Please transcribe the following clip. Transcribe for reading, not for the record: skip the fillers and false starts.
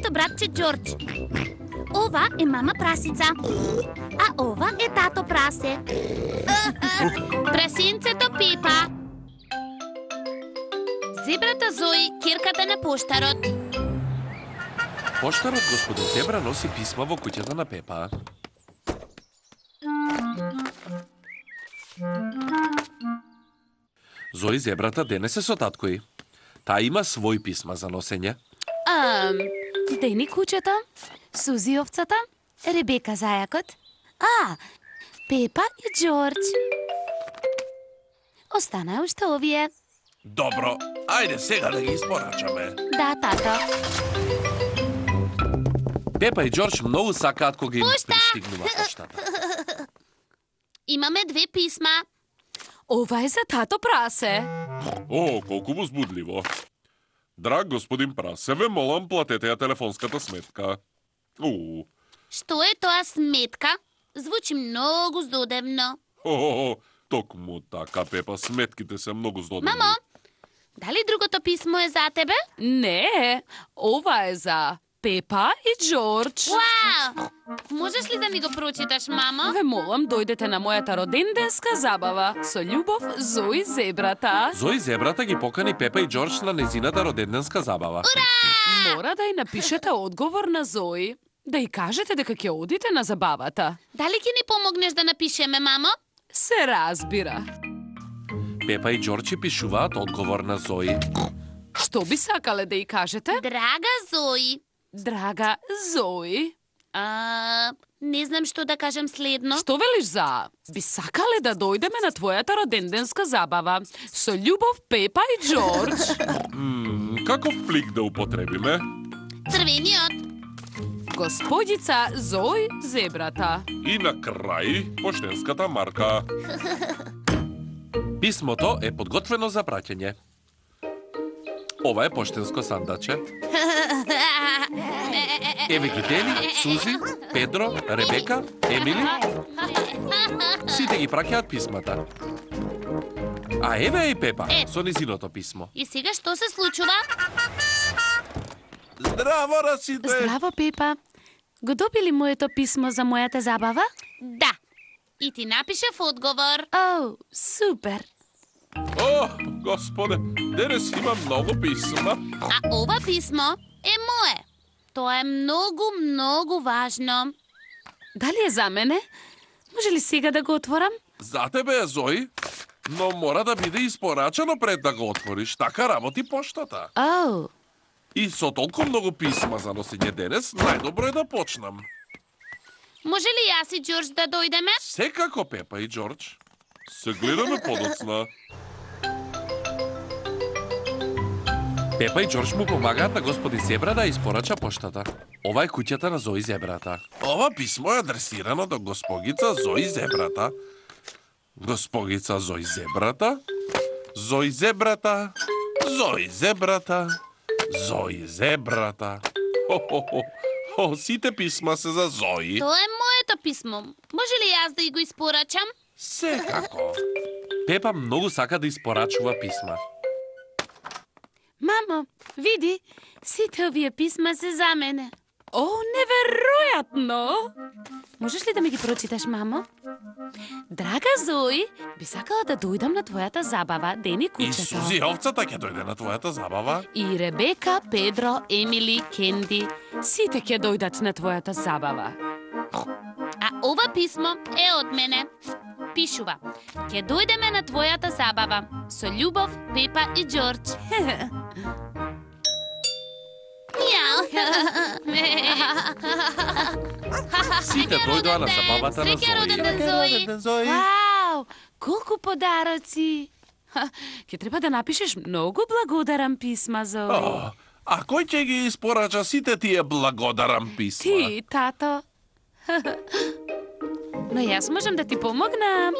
моето братче Џорџ. Ова е мама прасица, а ова е тато прасе. Прасинцето Пепа. Зебрата Зои, кирката на поштарот. Поштарот господин Зебра носи писма во куќата на Пепа. Зои Зебрата денес е со таткој. Таа има свој писма за носење. Дени кучето, Сузи овцата, Ребека зајакот, Пепа и Џорџ. Остана уште овие. Добро, ајде сега да ги испорачаме. Да, тато. Пепа и Џорџ многу сакаат кога им Пошта! пристигнува поштата. Имаме 2 писма. Ова е за тато прасе. О, колку возбудливо. Драг господин Прасе, ве молам платете ја телефонската сметка. Што е тоа сметка? Звучи многу здодевно. Токму така, Пепа, сметките се многу здодевни. Мамо, дали другото писмо е за тебе? Не, ова е за Пепа и Џорџ. Вау! Можеш ли да ми го прочиташ, мамо? Ве молам, дојдете на мојата роденденска забава. Со љубов, Зои Зебрата. Зои Зебрата ги покани Пепа и Џорџ на незината роденденска забава. Мора да ја напишете одговор на Зои. Да ја кажете дека ќе одите на забавата. Дали ќе ни помогнеш да напишеме, мамо? Се разбира. Пепа и Џорџ ја пишуваат одговор на Зои. Што би сакале да ја кажете? Драга Зои. Драга Зои. Не знам што да кажем следно. Што велиш за? Би сакале да дојдеме на твојата роденденска забава. Со љубов, Пепа и Џорџ. Каков плик да употребиме? Црвениот. Господица Зои Зебрата. И на крај, поштенската марка. Писмото е подготвено за праќање. Ова е поштенско сандаче. Еве ги Дени, Сузи, Педро, Ребека, Емили. Сите ги праќаат писмата. А еве и Пепа со низиното писмо. И сега што се случува? Здраво, Расите! Здраво, Пепа. Го добили моето писмо за мојата забава? Да. И ти напишав одговор. О, супер. О, господе, денес има многу писма. А ова писмо е мое. Тоа е многу, многу важно. Дали е за мене? Може ли сега да го отворам? За тебе е, Зои, но мора да биде испорачано пред да го отвориш. Така работи поштата. О, И со толку многу писма за носење денес, најдобро е да почнам. може ли јас и Џорџ да дојдеме? Секако, Пепа и Џорџ. Се гледаме подоцна. Пепа и Џорџ му помагаат на господин Зебра да испорача поштата. Ова е куќата на Зои Зебрата. Ова писмо е адресирано до госпогица Зои Зебрата. Госпогица Зои Зебрата. Зои Зебрата. Зои Зебрата. Зои Зебрата. Сите писма се за Зои. Тоа е моето писмо. Може ли јас да го испорачам? Секако. Пепа многу сака да испорачува писма. Мамо, види, сите овие писма се за мене. О, неверојатно! Можеш ли да ми ги прочиташ, мамо? Драга Зои, би сакала да дојдам на твојата забава, Дени И кучето. Сузи овцата ќе дојде на твојата забава. И Ребека, Педро, Емили, Кенди. Сите ќе дојдат на твојата забава. А ова писмо е од мене. Пишува: ќе дојдеме на твојата забава. Со љубов, Пепа и Џорџ. Јао. Сите дојдоа на забавата на Среќен роденден, Зои. Зои. Вау, колку подароци. Ќе треба да напишеш многу благодарам писма, Зои. А кој ќе ги испорача сите тие благодарам писма? Ти, тато. Но јас можам да ти помогнам.